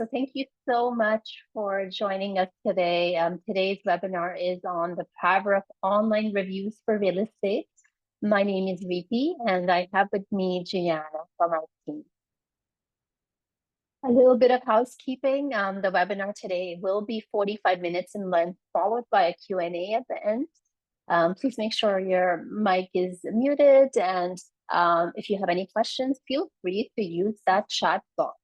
So thank you so much for joining us today. Today's webinar is on the power of online reviews for real estate. My name is Riti, and I have with me Gianna from our team. A little bit of housekeeping. The webinar today will be 45 minutes in length, followed by a Q&A at the end. Please make sure your mic is muted, and if you have any questions, feel free to use that chat box.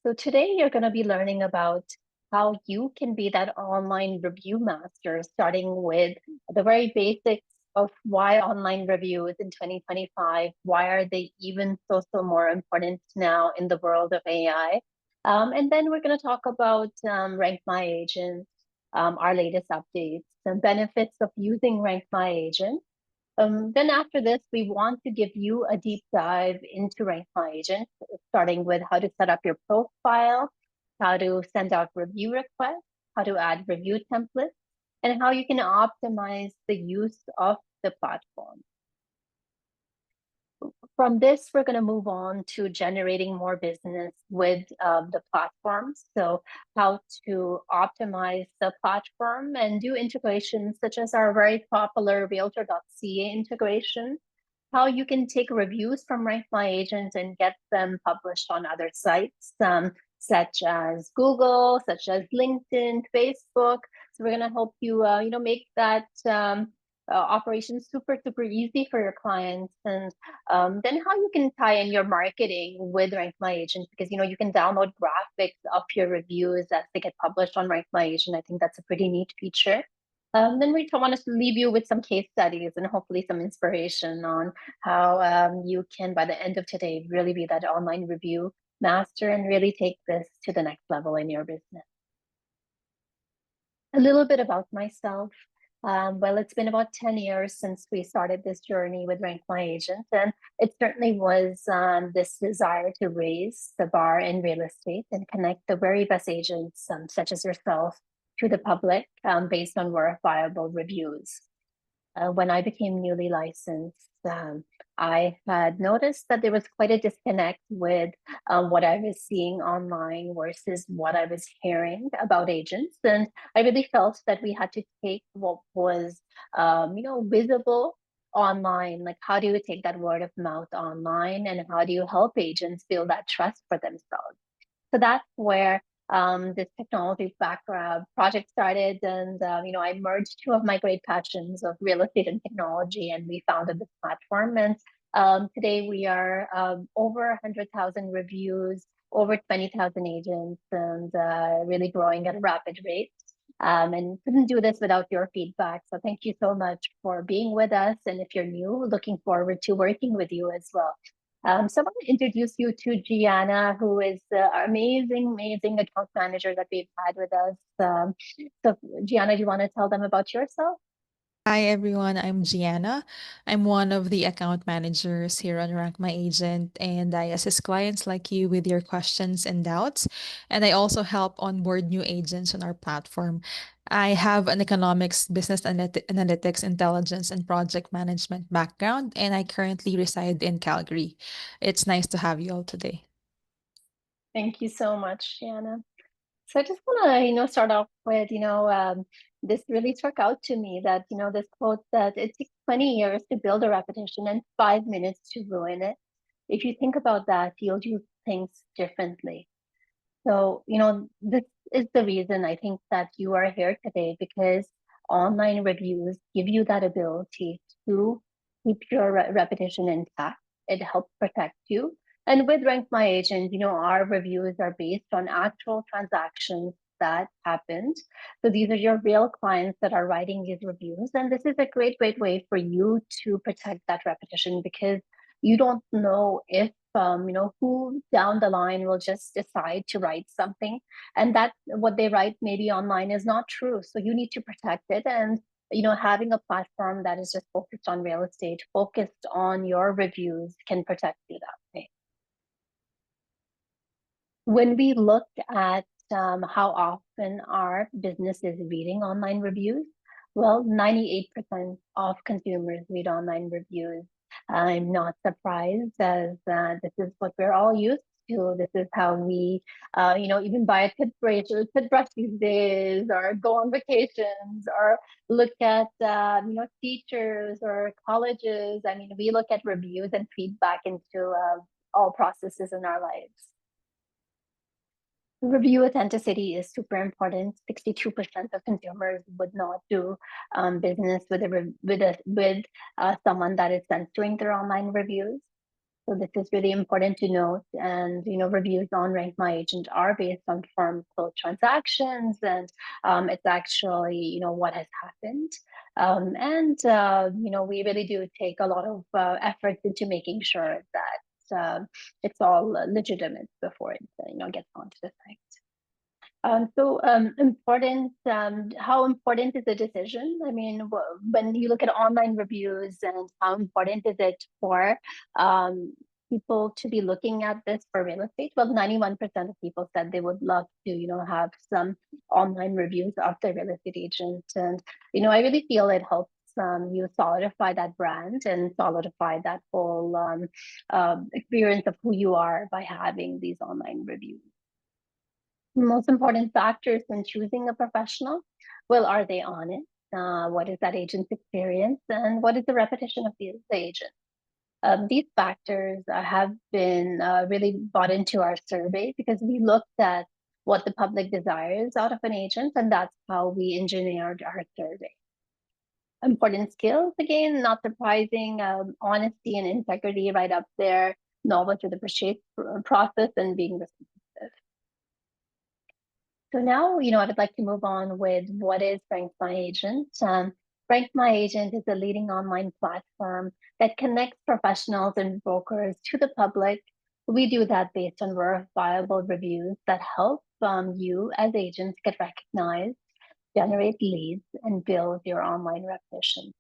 So today you're going to be learning about how you can be that online review master, starting with the very basics of why online reviews in 2025, why are they even so more important now in the world of AI? And then we're going to talk about RankMyAgent, our latest updates, some benefits of using RankMyAgent. Then after this, we want to give you a deep dive into RankMyAgent, starting with how to set up your profile, how to send out review requests, how to add review templates, and how you can optimize the use of the platform. From this, we're going to move on to generating more business with the platform. So how to optimize the platform and do integrations such as our very popular REALTOR.ca integration, how you can take reviews from RankMyAgent and get them published on other sites, such as Google, such as LinkedIn, Facebook. So we're going to help you, make that operations super easy for your clients, and then how you can tie in your marketing with RankMyAgent, because you can download graphics of your reviews as they get published on RankMyAgent. I think that's a pretty neat feature. Then we want to leave you with some case studies and hopefully some inspiration on how you can, by the end of today, really be that online review master and really take this to the next level in your business. A little bit about myself. Well, it's been about 10 years since we started this journey with RankMyAgent, and it certainly was this desire to raise the bar in real estate and connect the very best agents, such as yourself, to the public based on verifiable reviews. When I became newly licensed, I had noticed that there was quite a disconnect with what I was seeing online versus what I was hearing about agents. And I really felt that we had to take what was, visible online, like how do you take that word of mouth online and how do you help agents build that trust for themselves? So that's where this technology background project started, and I merged two of my great passions of real estate and technology, and we founded this platform. And today we are over 100,000 reviews, over 20,000 agents, and really growing at a rapid rate. And couldn't do this without your feedback. So thank you so much for being with us. And if you're new, looking forward to working with you as well. So I want to introduce you to Gianna, who is our amazing account manager that we've had with us. So Gianna, do you want to tell them about yourself? Hi everyone, I'm Gianna. I'm one of the account managers here on RankMyAgent, and I assist clients like you with your questions and doubts. And I also help onboard new agents on our platform. I have an economics, business analytics, intelligence, and project management background, and I currently reside in Calgary. It's nice to have you all today. Thank you so much, Gianna. So I just want to, start off with, this really struck out to me that, this quote that it takes 20 years to build a reputation and 5 minutes to ruin it. If you think about that, you'll do things differently. So, this is the reason I think that you are here today, because online reviews give you that ability to keep your reputation intact. It helps protect you. And with RankMyAgent, our reviews are based on actual transactions that happened. So these are your real clients that are writing these reviews. And this is a great way for you to protect that reputation, because you don't know if who down the line will just decide to write something, and that what they write maybe online is not true. So you need to protect it. And having a platform that is just focused on real estate, focused on your reviews, can protect you that way. When we look at how often our business is reading online reviews, well, 98% of consumers read online reviews. I'm not surprised, as this is what we're all used to. This is how we, even buy a toothbrush these days, or go on vacations, or look at, teachers or colleges. I mean, we look at reviews and feedback into all processes in our lives. Review authenticity is super important. 62% of consumers would not do business with someone that is censoring their online reviews. So this is really important to note. And reviews on RankMyAgent are based on firm closed transactions, and it's actually what has happened. We really do take a lot of effort into making sure that it's all legitimate before it gets onto the site. Important, how important is the decision? I mean, when you look at online reviews, and how important is it for people to be looking at this for real estate? Well, 91% of people said they would love to, have some online reviews of their real estate agent. And, I really feel it helps you solidify that brand and solidify that whole experience of who you are by having these online reviews. Most important factors when choosing a professional? Well, are they honest? What is that agent's experience? And what is the repetition of the agent? These factors have been really brought into our survey, because we looked at what the public desires out of an agent, and that's how we engineered our survey. Important skills, again, not surprising, honesty and integrity right up there, knowledge of the purchase process, and being responsive. So now, I would like to move on with what is RankMyAgent. RankMyAgent is a leading online platform that connects professionals and brokers to the public. We do that based on verifiable reviews that help you as agents get recognized, generate leads, and build your online reputation.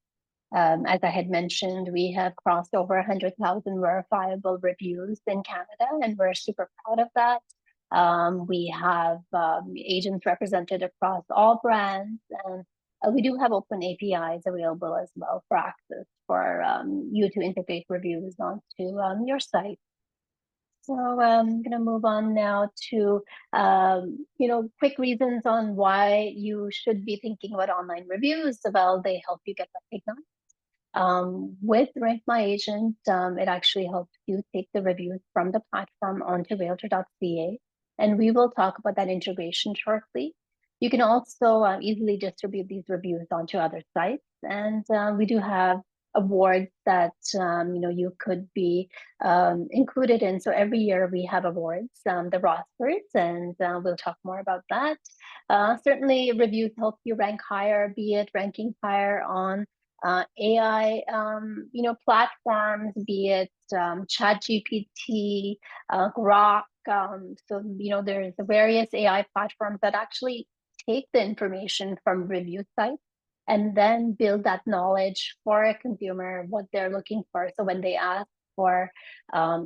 As I had mentioned, we have crossed over 100,000 verifiable reviews in Canada, and we're super proud of that. We have agents represented across all brands, and we do have open APIs available as well for access for you to integrate reviews onto your site. So I'm going to move on now to, quick reasons on why you should be thinking about online reviews. Well, they help you get recognized. With RankMyAgent, it actually helps you take the reviews from the platform onto Realtor.ca, and we will talk about that integration shortly. You can also easily distribute these reviews onto other sites, and we do have awards that you could be included in. So every year we have awards, the rosters, and we'll talk more about that. Certainly, reviews help you rank higher, be it ranking higher on AI, platforms, be it ChatGPT, Grok. So, there's various AI platforms that actually take the information from review sites and then build that knowledge for a consumer, what they're looking for. So when they ask for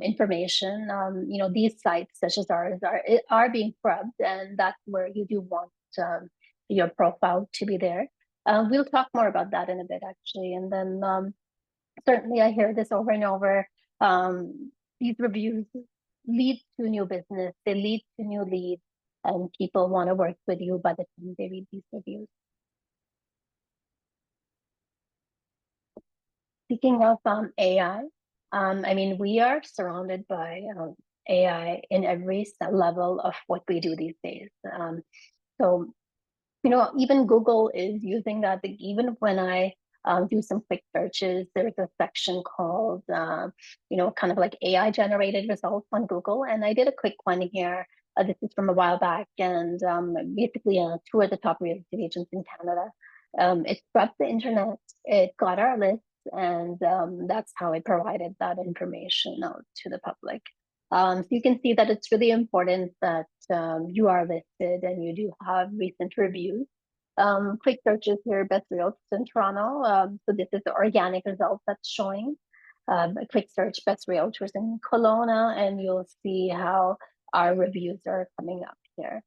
information, these sites such as ours are being scrubbed, and that's where you do want your profile to be there. We'll talk more about that in a bit, actually. And then certainly I hear this over and over. These reviews lead to new business. They lead to new leads, and people want to work with you by the time they read these reviews. Speaking of AI, I mean, we are surrounded by AI in every level of what we do these days. So even Google is using that. Even when I do some quick searches, there's a section called, kind of like AI generated results on Google. And I did a quick one here. This is from a while back, and basically two of the top real estate agents in Canada. It scrubbed the internet, it got our list, and that's how I provided that information out to the public. So you can see that it's really important that you are listed and you do have recent reviews. Quick searches here, best realtors in Toronto. So this is the organic results that's showing. A quick search, best realtors in Kelowna, and you'll see how our reviews are coming up here.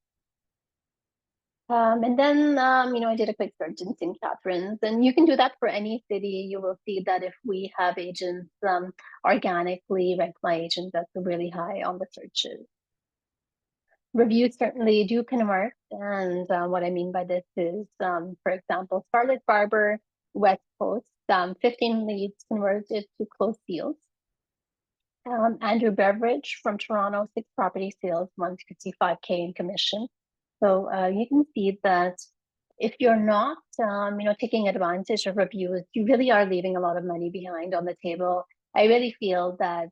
And then, I did a quick search in St. Catharines, and you can do that for any city. You will see that if we have agents organically rank my agent, that's really high on the searches. Reviews certainly do convert, and what I mean by this is, for example, Scarlett Barber, West Coast, 15 leads converted to closed deals. Andrew Beveridge from Toronto, 6 property sales, 165K in commission. So you can see that if you're not, taking advantage of reviews, you really are leaving a lot of money behind on the table. I really feel that,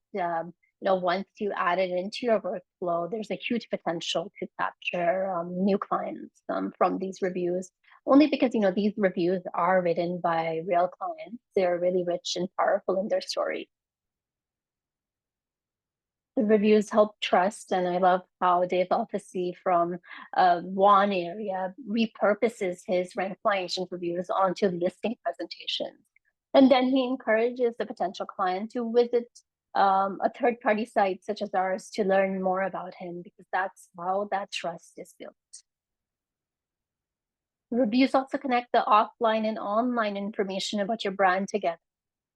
once you add it into your workflow, there's a huge potential to capture new clients from these reviews. Only because, these reviews are written by real clients. They're really rich and powerful in their story. The reviews help trust, and I love how Dave Alfasi from one area repurposes his RankMyAgent reviews onto listing presentations. And then he encourages the potential client to visit a third-party site such as ours to learn more about him, because that's how that trust is built. Reviews also connect the offline and online information about your brand together.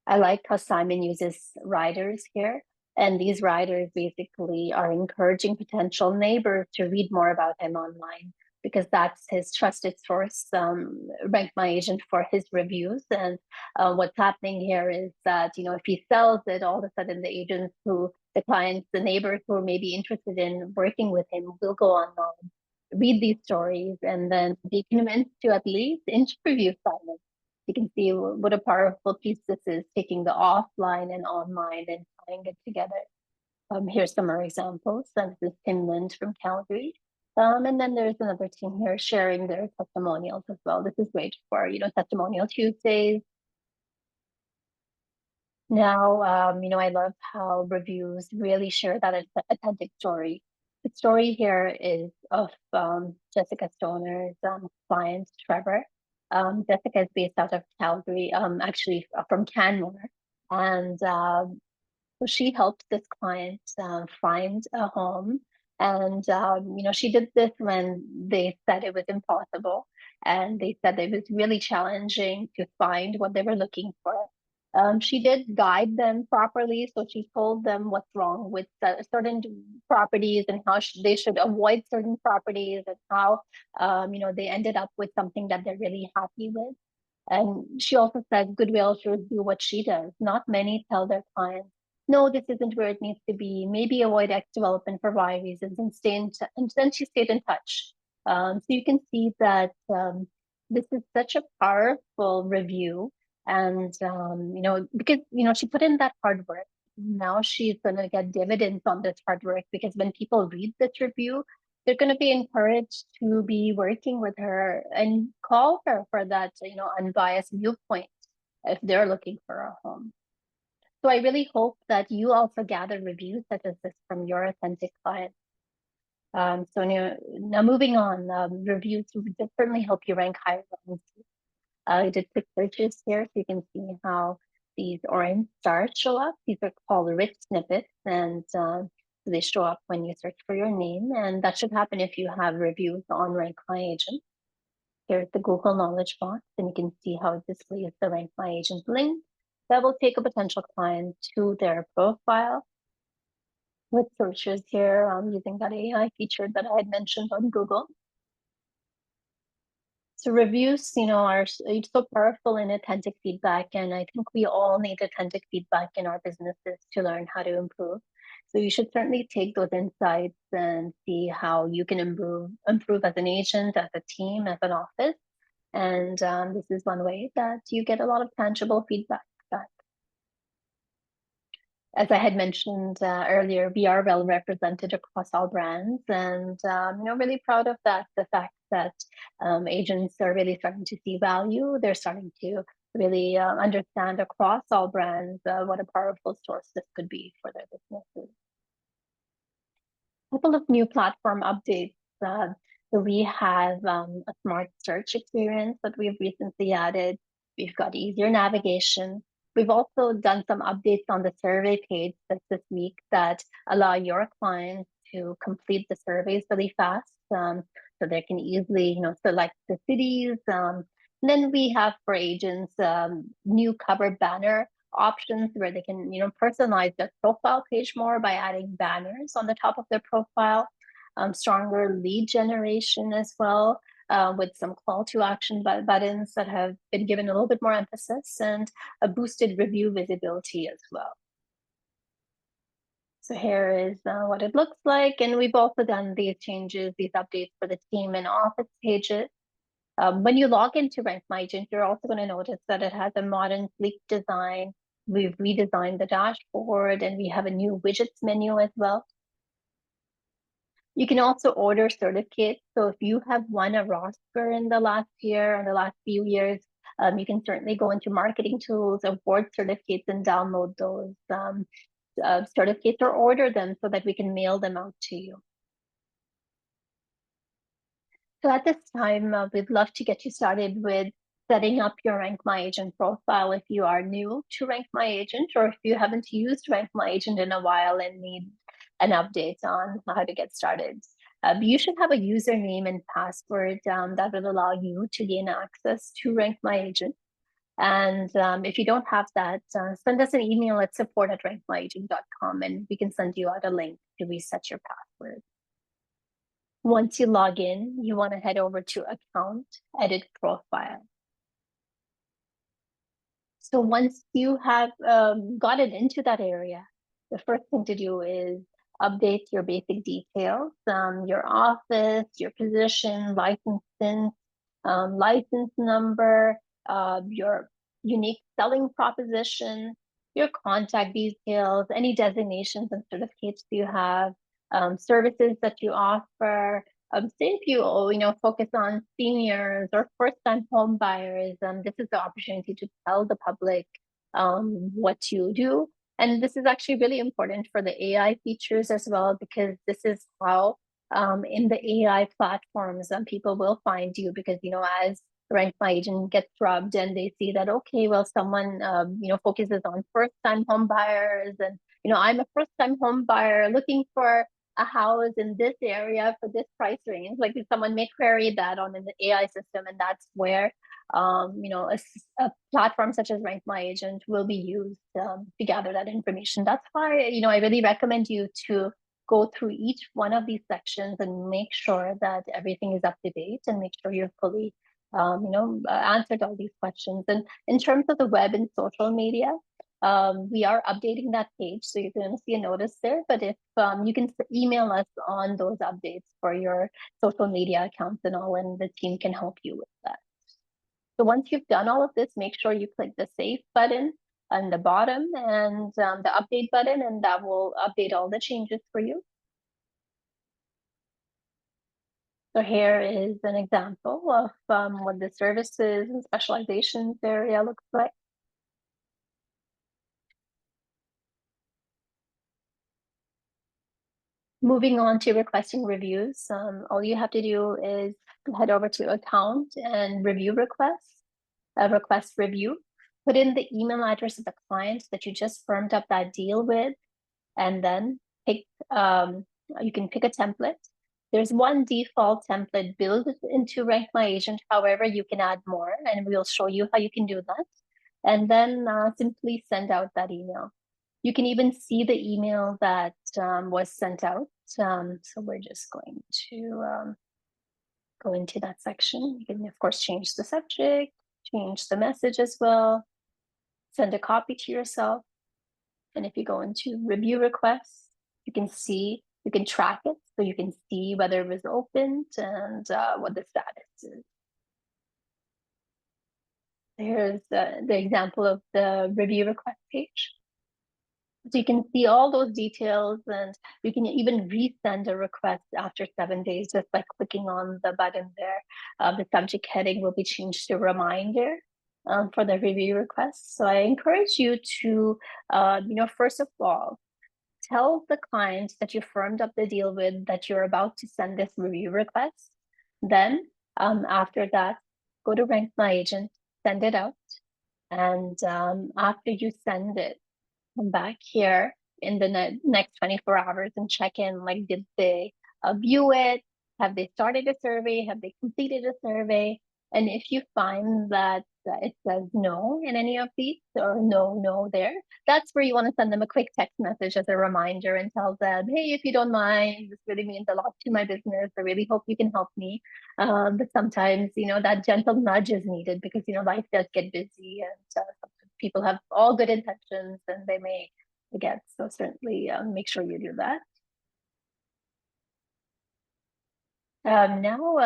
I like how Simon uses riders here. And these riders basically are encouraging potential neighbors to read more about him online, because that's his trusted source, RankMyAgent, for his reviews. And what's happening here is that, if he sells it, all of a sudden the agents the clients, the neighbors who are maybe interested in working with him will go online, read these stories, and then be convinced to at least interview Simon. You can see what a powerful piece this is, taking the offline and online and tying it together. Here's some more examples. This is Tim Lind from Calgary. And then there's another team here sharing their testimonials as well. This is great for, Testimonial Tuesdays. Now, I love how reviews really share that authentic story. The story here is of Jessica Stoner's client, Trevor. Jessica is based out of Calgary, actually from Canmore. And so she helped this client find a home. And, she did this when they said it was impossible. And they said it was really challenging to find what they were looking for. She did guide them properly. So she told them what's wrong with certain properties and how they should avoid certain properties, and how, they ended up with something that they're really happy with. And she also said good realtors do what she does. Not many tell their clients, no, this isn't where it needs to be. Maybe avoid X development for Y reasons, and and then she stayed in touch. So you can see that this is such a powerful review. And, because, she put in that hard work. Now she's going to get dividends on this hard work, because when people read this review, they're going to be encouraged to be working with her and call her for that, unbiased viewpoint if they're looking for a home. So I really hope that you also gather reviews such as this from your authentic clients. So now moving on, reviews certainly help you rank higher. I did quick searches here, so you can see how these orange stars show up. These are called rich snippets, and they show up when you search for your name, and that should happen if you have reviews on RankMyAgent. Here's the Google Knowledge box, and you can see how it displays the RankMyAgent link that will take a potential client to their profile with searches here using that AI feature that I had mentioned on Google. So reviews, are so powerful in authentic feedback, and I think we all need authentic feedback in our businesses to learn how to improve. So you should certainly take those insights and see how you can improve as an agent, as a team, as an office. And this is one way that you get a lot of tangible feedback back. As I had mentioned earlier, we are well represented across all brands, and really proud of that. The fact that agents are really starting to see value. They're starting to really understand across all brands what a powerful source this could be for their businesses. A couple of new platform updates. So we have a smart search experience that we've recently added. We've got easier navigation. We've also done some updates on the survey page this week that allow your clients to complete the surveys really fast. so they can easily, select the cities. Then we have for agents new cover banner options where they can, personalize their profile page more by adding banners on the top of their profile. Stronger lead generation as well, with some call to action buttons that have been given a little bit more emphasis, and a boosted review visibility as well. So here is what it looks like. And we've also done these changes, these updates for the team and office pages. When you log into RankMyAgent, you're also going to notice that it has a modern, sleek design. We've redesigned the dashboard, and we have a new widgets menu as well. You can also order certificates. So if you have won a roster in the last year or the last few years, you can certainly go into marketing tools, award certificates, and download those certificates or order them so that we can mail them out to you. So at this time, we'd love to get you started with setting up your RankMyAgent profile if you are new to RankMyAgent, or if you haven't used RankMyAgent in a while and need an update on how to get started. You should have a username and password that will allow you to gain access to RankMyAgent. And if you don't have that, send us an email at support@rankmyagent.com, and we can send you out a link to reset your password. Once you log in, you want to head over to Account, Edit Profile. So once you have gotten into that area, the first thing to do is update your basic details, your office, your position, license number, your unique selling proposition, your contact details, any designations and certificates you have, services that you offer. Say if you focus on seniors or first-time home buyers, this is the opportunity to tell the public what you do. And this is actually really important for the AI features as well, because this is how in the AI platforms people will find you, because as RankMyAgent gets rubbed and they see that, okay, well, someone focuses on first-time home buyers, and I'm a first-time home buyer looking for a house in this area for this price range. Like, someone may query that on an AI system, and that's where a platform such as RankMyAgent will be used to gather that information. That's why I really recommend you to go through each one of these sections and make sure that everything is up to date, and make sure you're fully answered all these questions. And in terms of the web and social media, we are updating that page, so you're going to see a notice there. But if you can email us on those updates for your social media accounts and all, and the team can help you with that. So once you've done all of this, make sure you click the Save button on the bottom and the Update button, and that will update all the changes for you. So here is an example of what the services and specializations area looks like. Moving on to requesting reviews, all you have to do is head over to Account and Review Requests, Request Review. Put in the email address of the client that you just firmed up that deal with, and then pick. You can pick a template. There's one default template built into RankMyAgent. However, you can add more, and we'll show you how you can do that. And then simply send out that email. You can even see the email that was sent out. So we're just going to go into that section. You can, of course, change the subject, change the message as well, send a copy to yourself. And if you go into review requests, you can track it. So you can see whether it was opened and what the status is. Here's the example of the review request page. So you can see all those details, and you can even resend a request after 7 days just by clicking on the button there. The subject heading will be changed to reminder for the review request. So I encourage you to, first of all, tell the client that you firmed up the deal with that you're about to send this review request. Then after that, go to RankMyAgent, send it out. And after you send it, come back here in the next 24 hours and check in, like, did they view it? Have they started a survey? Have they completed a survey? And if you find that it says no in any of these, or no there, that's where you want to send them a quick text message as a reminder and tell them, hey, if you don't mind, this really means a lot to my business. I really hope you can help me. But sometimes, that gentle nudge is needed because, life does get busy, and sometimes people have all good intentions and they may forget. So certainly make sure you do that. Now,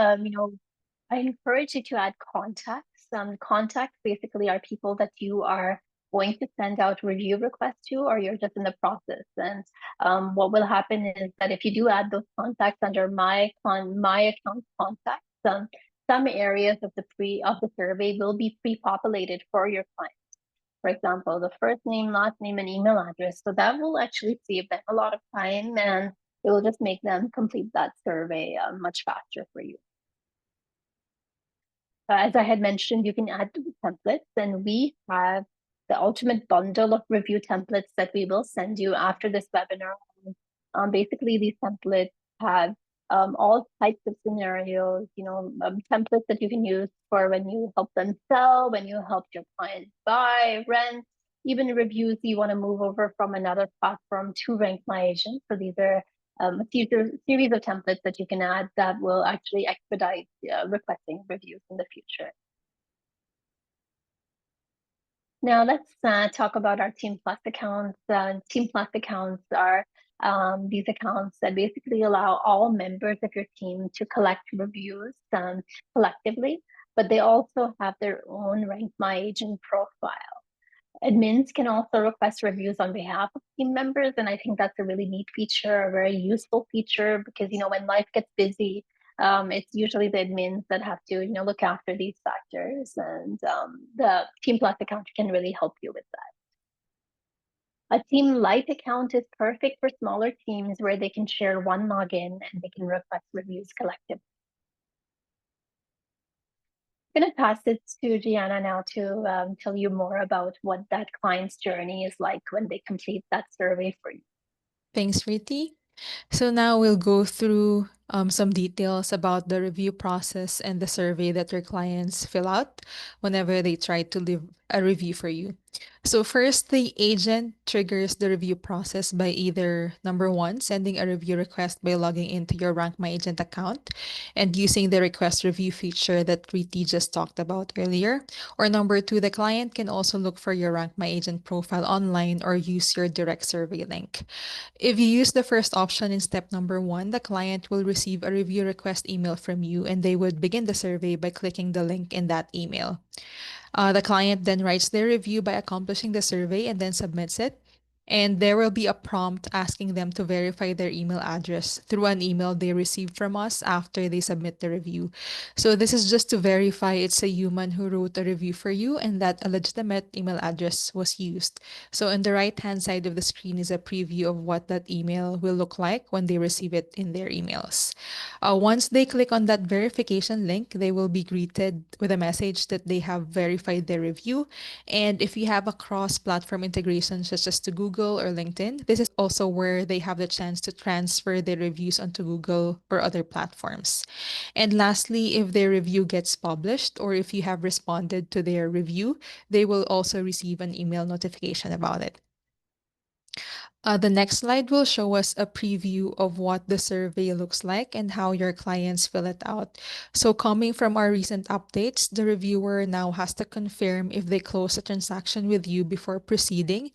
I encourage you to add contacts. Contacts basically are people that you are going to send out review requests to, or you're just in the process. And what will happen is that if you do add those contacts under my account contacts, some areas of the survey will be pre-populated for your client. For example, the first name, last name, and email address. So that will actually save them a lot of time, and it will just make them complete that survey much faster for you. As I had mentioned, you can add templates, and we have the ultimate bundle of review templates that we will send you after this webinar. Basically, these templates have all types of scenarios, templates that you can use for when you help them sell, when you help your clients buy, rent, even reviews you want to move over from another platform to RankMyAgent. So these are a series of templates that you can add that will actually expedite requesting reviews in the future. Now let's talk about our Team Plus accounts. Team Plus accounts are these accounts that basically allow all members of your team to collect reviews collectively, but they also have their own RankMyAgent profile. Admins can also request reviews on behalf of team members, and I think that's a really neat feature, a very useful feature, because when life gets busy, it's usually the admins that have to look after these factors, and the Team Plus account can really help you with that. A Team Lite account is perfect for smaller teams where they can share one login and they can request reviews collectively. I'm going to pass it to Gianna now to tell you more about what that client's journey is like when they complete that survey for you. Thanks, Riti. So now we'll go through some details about the review process and the survey that your clients fill out whenever they try to leave a review for you. So first, the agent triggers the review process by either number one, sending a review request by logging into your RankMyAgent account and using the request review feature that Riti just talked about earlier. Or number two, the client can also look for your RankMyAgent profile online or use your direct survey link. If you use the first option in step number one, the client will receive a review request email from you, and they would begin the survey by clicking the link in that email. The client then writes their review by accomplishing the survey and then submits it. And there will be a prompt asking them to verify their email address through an email they received from us after they submit the review. So this is just to verify it's a human who wrote a review for you and that a legitimate email address was used. So on the right-hand side of the screen is a preview of what that email will look like when they receive it in their emails. Once they click on that verification link, they will be greeted with a message that they have verified their review. And if you have a cross-platform integration such as to Google or LinkedIn, this is also where they have the chance to transfer their reviews onto Google or other platforms. And lastly, if their review gets published or if you have responded to their review, they will also receive an email notification about it. The next slide will show us a preview of what the survey looks like and how your clients fill it out. So coming from our recent updates, the reviewer now has to confirm if they close a transaction with you before proceeding,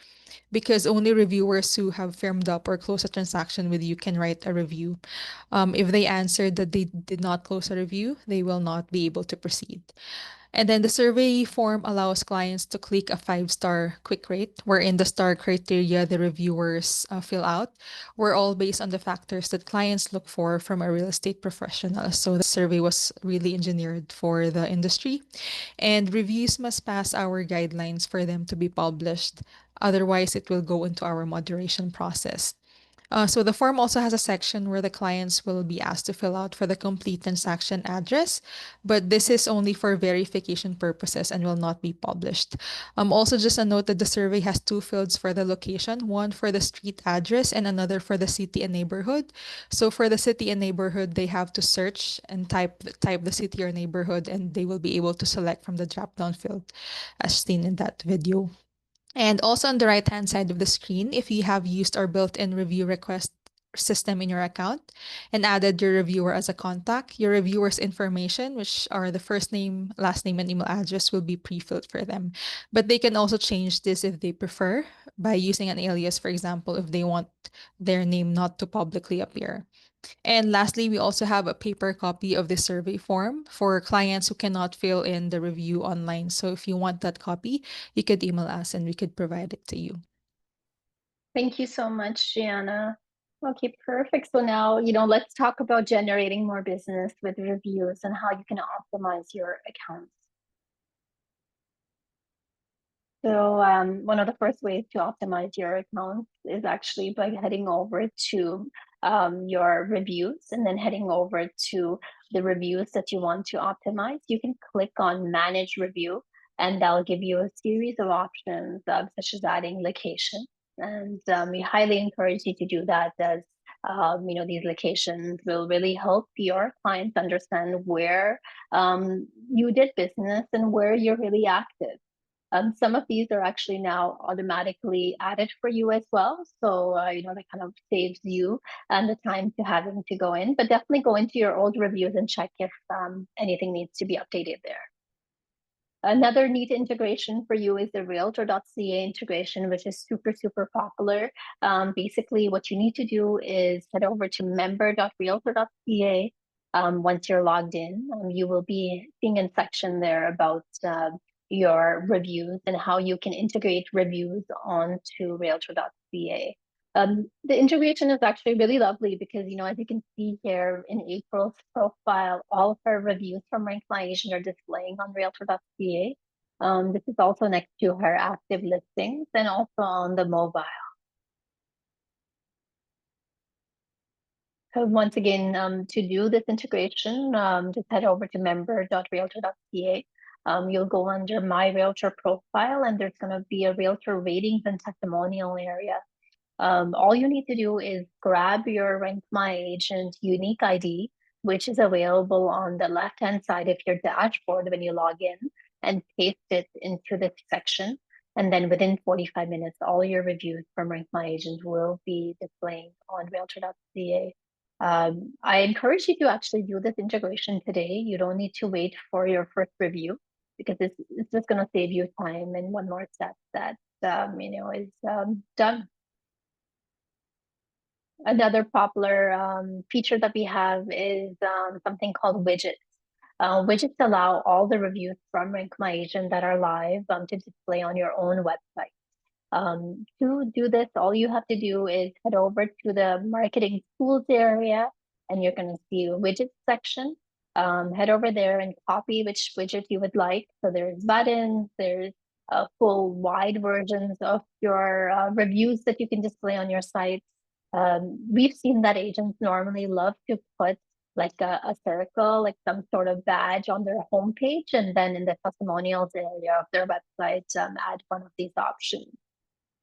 because only reviewers who have firmed up or closed a transaction with you can write a review. If they answered that they did not close a review, they will not be able to proceed. And then the survey form allows clients to click a 5-star quick rate, wherein the star criteria the reviewers fill out were all based on the factors that clients look for from a real estate professional. So the survey was really engineered for the industry. And reviews must pass our guidelines for them to be published. Otherwise, it will go into our moderation process. So the form also has a section where the clients will be asked to fill out for the complete transaction address, but this is only for verification purposes and will not be published. Also, just a note that the survey has two fields for the location, one for the street address and another for the city and neighborhood. So for the city and neighborhood, they have to search and type the city or neighborhood, and they will be able to select from the drop-down field as seen in that video. And also on the right-hand side of the screen, if you have used our built-in review request system in your account and added your reviewer as a contact, your reviewer's information, which are the first name, last name, and email address, will be pre-filled for them. But they can also change this if they prefer by using an alias, for example, if they want their name not to publicly appear. And lastly, we also have a paper copy of the survey form for clients who cannot fill in the review online. So if you want that copy, you could email us and we could provide it to you. Thank you so much, Gianna. Okay, perfect. So now, let's talk about generating more business with reviews and how you can optimize your accounts. So one of the first ways to optimize your accounts is actually by heading over to your reviews and then heading over to the reviews that you want to optimize. You can click on Manage Review, and that'll give you a series of options, such as adding location. And we highly encourage you to do that, as these locations will really help your clients understand where you did business and where you're really active. Some of these are actually now automatically added for you as well. So, that kind of saves you the time to having to go in, but definitely go into your old reviews and check if anything needs to be updated there. Another neat integration for you is the Realtor.ca integration, which is super, super popular. Basically, what you need to do is head over to member.realtor.ca. Once you're logged in, you will be seeing a section there about your reviews and how you can integrate reviews onto Realtor.ca. The integration is actually really lovely because, as you can see here in April's profile, all of her reviews from RankMyAgent are displaying on Realtor.ca. This is also next to her active listings and also on the mobile. So once again, to do this integration, just head over to member.realtor.ca. You'll go under My Realtor Profile, and there's going to be a Realtor Ratings and Testimonial area. All you need to do is grab your RankMyAgent unique ID, which is available on the left-hand side of your dashboard when you log in, and paste it into this section. And then within 45 minutes, all your reviews from RankMyAgent will be displaying on Realtor.ca. I encourage you to actually do this integration today. You don't need to wait for your first review, because it's just going to save you time and one more step that is done. Another popular feature that we have is something called widgets. Widgets allow all the reviews from RankMyAgent that are live to display on your own website. To do this, all you have to do is head over to the marketing tools area, and you're going to see a widgets section. Head over there and copy which widget you would like. So there's buttons, there's full wide versions of your reviews that you can display on your site. We've seen that agents normally love to put like a circle, like some sort of badge on their homepage, and then in the testimonials area of their website, add one of these options.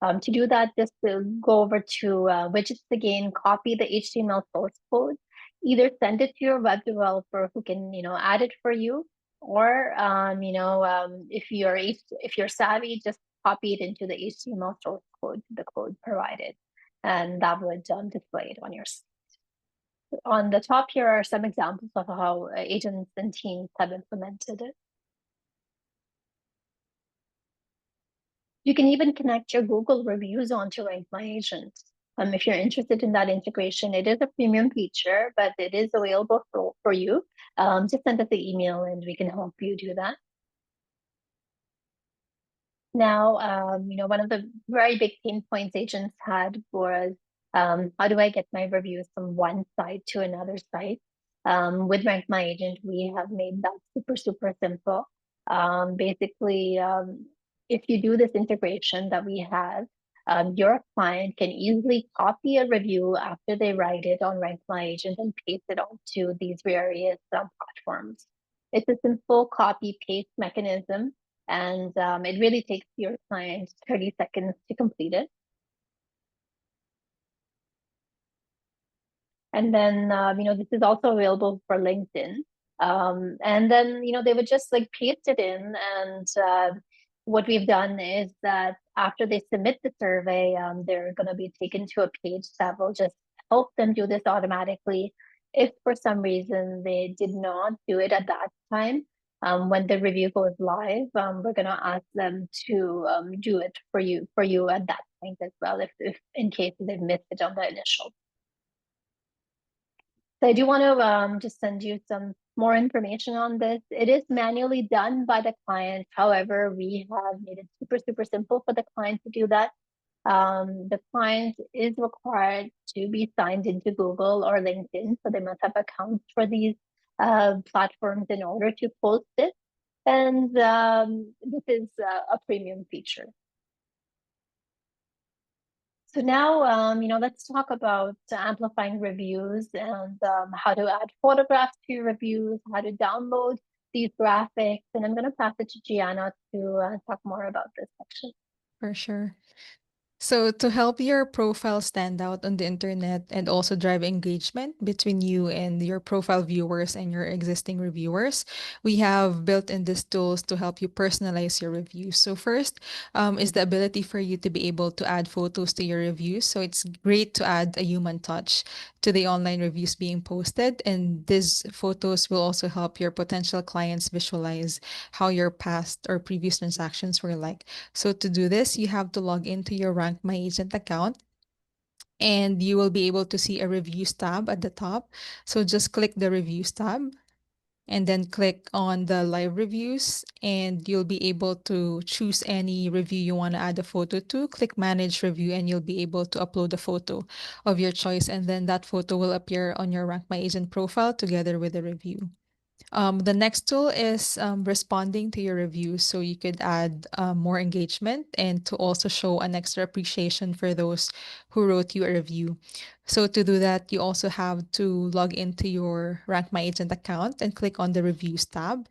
To do that, just go over to widgets again, copy the HTML source code, either send it to your web developer who can, add it for you, or if you're savvy, just copy it into the HTML source code, the code provided, and that would display it on your site. On the top here are some examples of how agents and teams have implemented it. You can even connect your Google reviews onto RankMyAgent. If you're interested in that integration, it is a premium feature, but it is available for you. Just send us the email and we can help you do that. Now, one of the very big pain points agents had was, how do I get my reviews from one site to another site? With RankMyAgent, we have made that super, super simple. Basically, if you do this integration that we have, your client can easily copy a review after they write it on RankMyAgent and paste it onto these various platforms. It's a simple copy paste mechanism, and it really takes your client 30 seconds to complete it. And then, this is also available for LinkedIn. And then, they would just like paste it in. And what we've done is that after they submit the survey, they're going to be taken to a page that will just help them do this automatically. If for some reason they did not do it at that time, when the review goes live, we're going to ask them to do it for you at that point as well, if in case they've missed it on the initial. So I do want to just send you some more information on this. It is manually done by the client. However, we have made it super, super simple for the client to do that. The client is required to be signed into Google or LinkedIn, so they must have accounts for these platforms in order to post it. And this is a premium feature. So now, let's talk about amplifying reviews and how to add photographs to your reviews, how to download these graphics. And I'm going to pass it to Gianna to talk more about this section. For sure. So, to help your profile stand out on the internet and also drive engagement between you and your profile viewers and your existing reviewers, we have built in these tools to help you personalize your reviews. So, first is the ability for you to be able to add photos to your reviews. So, it's great to add a human touch to the online reviews being posted. And these photos will also help your potential clients visualize how your past or previous transactions were like. So to do this, you have to log into your RankMyAgent account and you will be able to see a reviews tab at the top. So just click the reviews tab and then click on the live reviews and you'll be able to choose any review you want to add a photo to. Click manage review and you'll be able to upload a photo of your choice, and then that photo will appear on your RankMyAgent profile together with the review. The next tool is responding to your reviews. So you could add more engagement and to also show an extra appreciation for those who wrote you a review. So to do that, you also have to log into your Rank My Agent account and click on the reviews tab.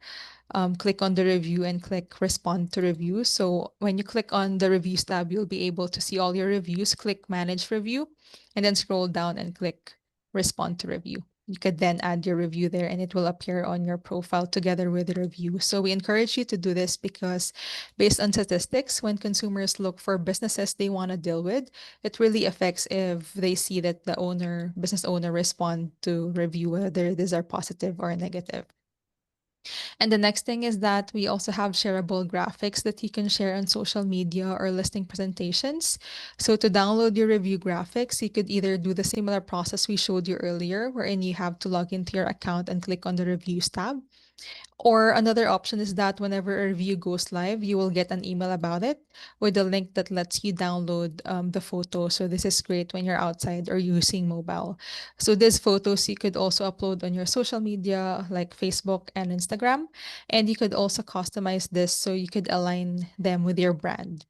Click on the review and click respond to review. So when you click on the reviews tab, you'll be able to see all your reviews. Click manage review and then scroll down and click respond to review. You could then add your review there and it will appear on your profile together with the review. So we encourage you to do this because based on statistics, when consumers look for businesses they want to deal with, it really affects if they see that the business owner respond to review, whether these are positive or negative. And the next thing is that we also have shareable graphics that you can share on social media or listing presentations. So to download your review graphics, you could either do the similar process we showed you earlier, wherein you have to log into your account and click on the reviews tab. Or another option is that whenever a review goes live, you will get an email about it with a link that lets you download the photo. So this is great when you're outside or using mobile. So these photos you could also upload on your social media like Facebook and Instagram. And you could also customize this so you could align them with your brand.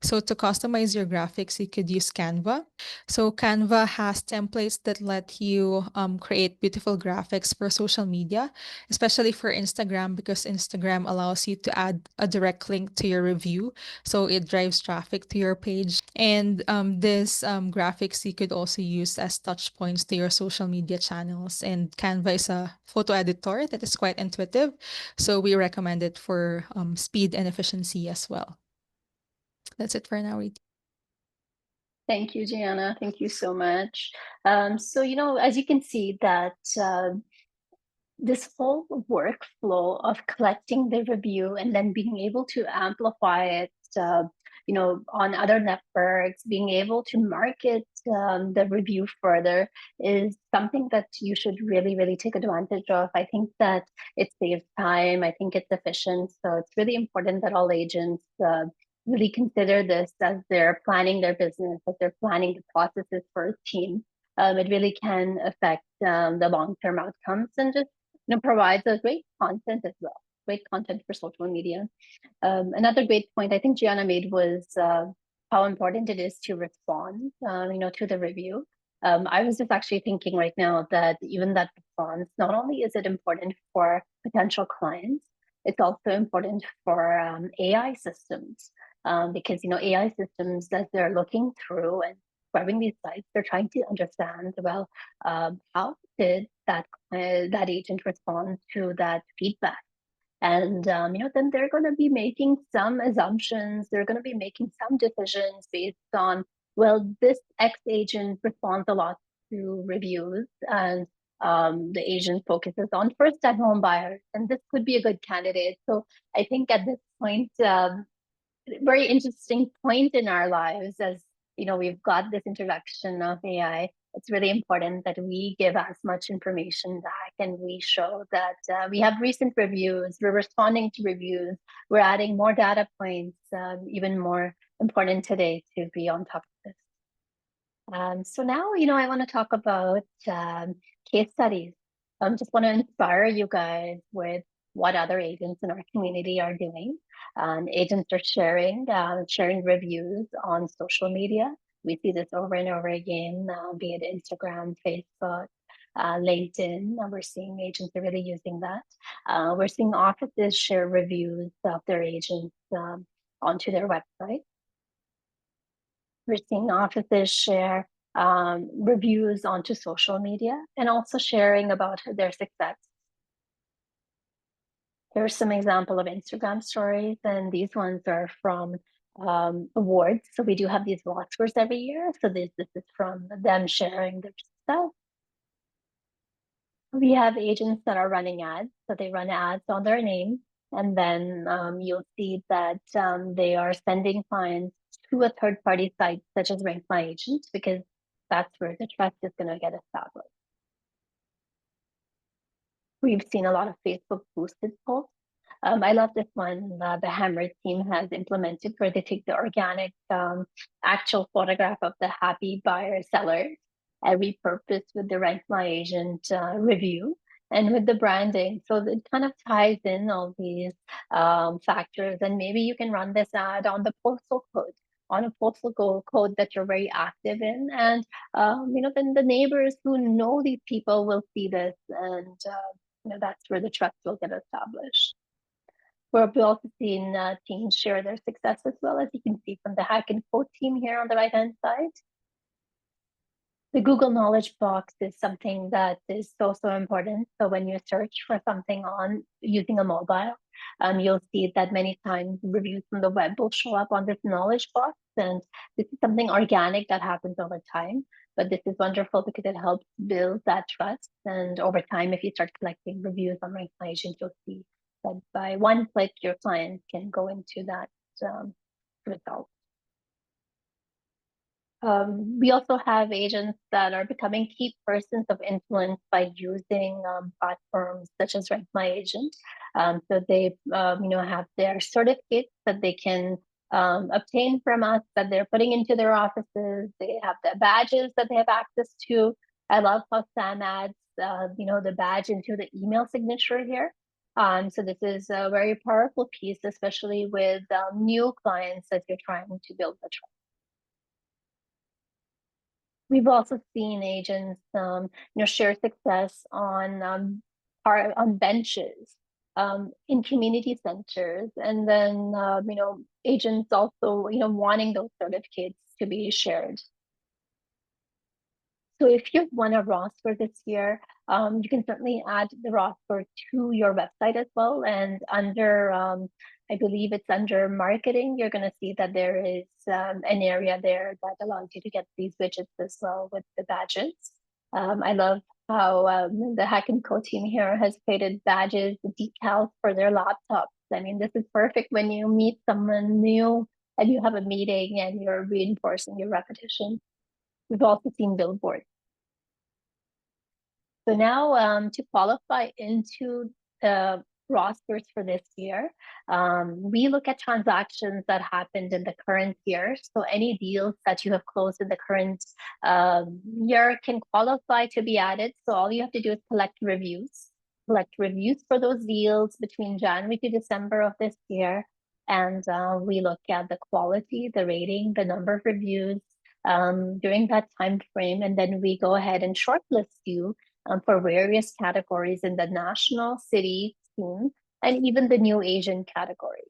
So to customize your graphics, you could use Canva. So Canva has templates that let you create beautiful graphics for social media, especially for Instagram, because Instagram allows you to add a direct link to your review. So it drives traffic to your page. And this graphics you could also use as touch points to your social media channels. And Canva is a photo editor that is quite intuitive. So we recommend it for speed and efficiency as well. That's it for now, Rita. Thank you, Gianna. Thank you so much. So, as you can see that this whole workflow of collecting the review and then being able to amplify it, on other networks, being able to market the review further is something that you should really, really take advantage of. I think that it saves time. I think it's efficient. So it's really important that all agents really consider this as they're planning their business, as they're planning the processes for a team. It really can affect the long-term outcomes and just provides a great content as well, great content for social media. Another great point I think Gianna made was how important it is to respond, to the review. I was just actually thinking right now that even that response, not only is it important for potential clients, it's also important for AI systems, because AI systems, as they're looking through and scrubbing these sites, they're trying to understand, well, how did that agent respond to that feedback? And then they're going to be making some assumptions. They're going to be making some decisions based on, well, this X agent responds a lot to reviews, and the agent focuses on first-time home buyers, and this could be a good candidate. So I think at this point, very interesting point in our lives, as we've got this introduction of AI. It's really important that we give as much information back, and we show that we have recent reviews, we're responding to reviews, we're adding more data points. Even more important today to be on top of this. So now, I want to talk about case studies. Just want to inspire you guys with what other agents in our community are doing. Agents are sharing reviews on social media. We see this over and over again, be it Instagram, Facebook, LinkedIn. We're seeing agents are really using that. We're seeing offices share reviews of their agents onto their website. We're seeing offices share reviews onto social media and also sharing about their success. Here's some example of Instagram stories, and these ones are from awards. So we do have these Oscars every year. So this is from them sharing their success. We have agents that are running ads. So they run ads on their name, and then you'll see that they are sending clients to a third-party site such as RankMyAgent, because that's where the trust is going to get established. We've seen a lot of Facebook boosted posts. I love this one the Hammer team has implemented, where they take the organic actual photograph of the happy buyer seller and repurpose with the RankMyAgent review and with the branding. So it kind of ties in all these factors, and maybe you can run this ad on the postal code, on a postal code that you're very active in. And, then the neighbors who know these people will see this, and that's where the trust will get established. We've also seen teams share their success as well, as you can see from the Hack and Code team here on the right-hand side. The Google Knowledge Box is something that is so important. So when you search for something on using a mobile, you'll see that many times reviews from the web will show up on this knowledge box. And this is something organic that happens over time. But this is wonderful because it helps build that trust. And over time, if you start collecting reviews on RankMyAgent, you'll see that by one click, your client can go into that result. We also have agents that are becoming key persons of influence by using platforms such as RankMyAgent. So they, have their certificates that they can obtain from us, that they're putting into their offices. They have the badges that they have access to. I love how Sam adds, the badge into the email signature here. So this is a very powerful piece, especially with new clients as you're trying to build the trust. We've also seen agents, share success on benches, in community centers, and then agents also wanting those certificates to be shared. So if you've won a roster this year, you can certainly add the roster to your website as well. And under, I believe it's under marketing, you're going to see that there is an area there that allows you to get these widgets as well with the badges. I love how the Hack and Co team here has created badges, decals for their laptops. I mean, this is perfect when you meet someone new and you have a meeting and you're reinforcing your repetition. We've also seen billboards. So now to qualify into the rosters for this year, we look at transactions that happened in the current year. So any deals that you have closed in the current year can qualify to be added. So all you have to do is collect reviews for those deals between January to December of this year. And we look at the quality, the rating, the number of reviews during that time frame. And then we go ahead and shortlist you for various categories in the national, city, team, and even the new Asian category.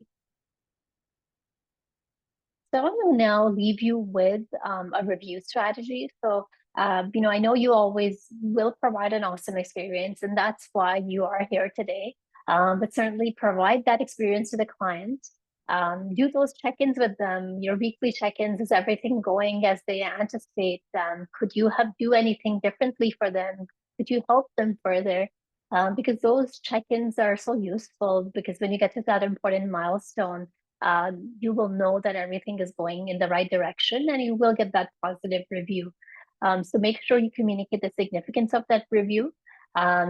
So I want to now leave you with a review strategy. So, I know you always will provide an awesome experience, and that's why you are here today. But certainly provide that experience to the client. Do those check-ins with them, your weekly check-ins. Is everything going as they anticipate? Could you do anything differently for them? Could you help them further? Because those check-ins are so useful, because when you get to that important milestone, you will know that everything is going in the right direction, and you will get that positive review. So make sure you communicate the significance of that review.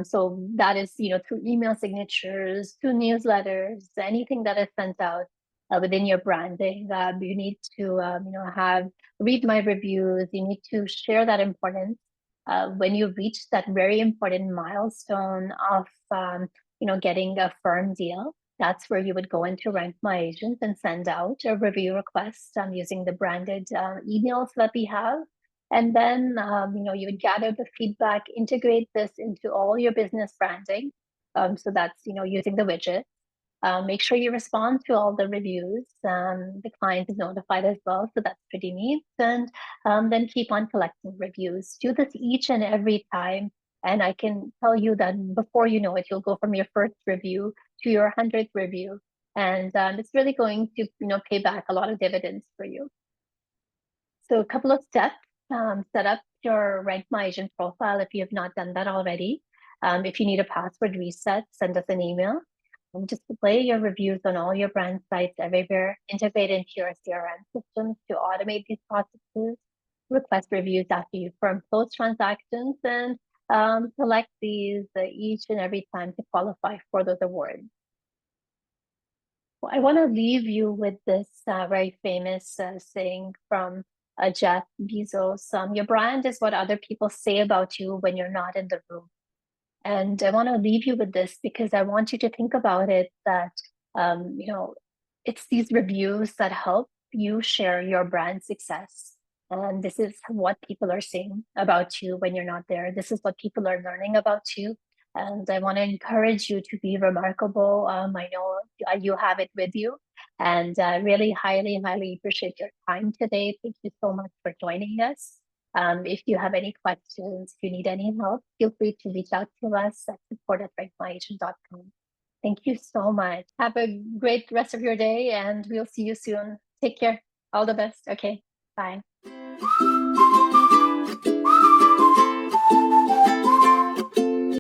So that is, through email signatures, through newsletters, anything that is sent out within your branding. You need to, read my reviews. You need to share that importance. When you reach that very important milestone of, getting a firm deal, that's where you would go into RankMyAgent and send out a review request using the branded emails that we have. And then, you would gather the feedback, integrate this into all your business branding. So that's, using the widget. Make sure you respond to all the reviews. The client is notified as well, so that's pretty neat. And then keep on collecting reviews. Do this each and every time. And I can tell you that before you know it, you'll go from your first review to your 100th review. And it's really going to, pay back a lot of dividends for you. So a couple of steps. Set up your RankMyAgent profile if you have not done that already. If you need a password reset, send us an email. Just display your reviews on all your brand sites everywhere. Integrate into your CRM systems to automate these processes. Request reviews after you firm close transactions, and select these each and every time to qualify for those awards. Well, I want to leave you with this very famous saying from Jeff Bezos. Your brand is what other people say about you when you're not in the room. And I want to leave you with this because I want you to think about it, that, it's these reviews that help you share your brand success. And this is what people are saying about you when you're not there. This is what people are learning about you. And I want to encourage you to be remarkable. I know you have it with you. And really highly, highly appreciate your time today. Thank you so much for joining us. If you have any questions, if you need any help, feel free to reach out to us at support@rankmyagent.com. Thank you so much. Have a great rest of your day, and we'll see you soon. Take care. All the best. Okay. Bye.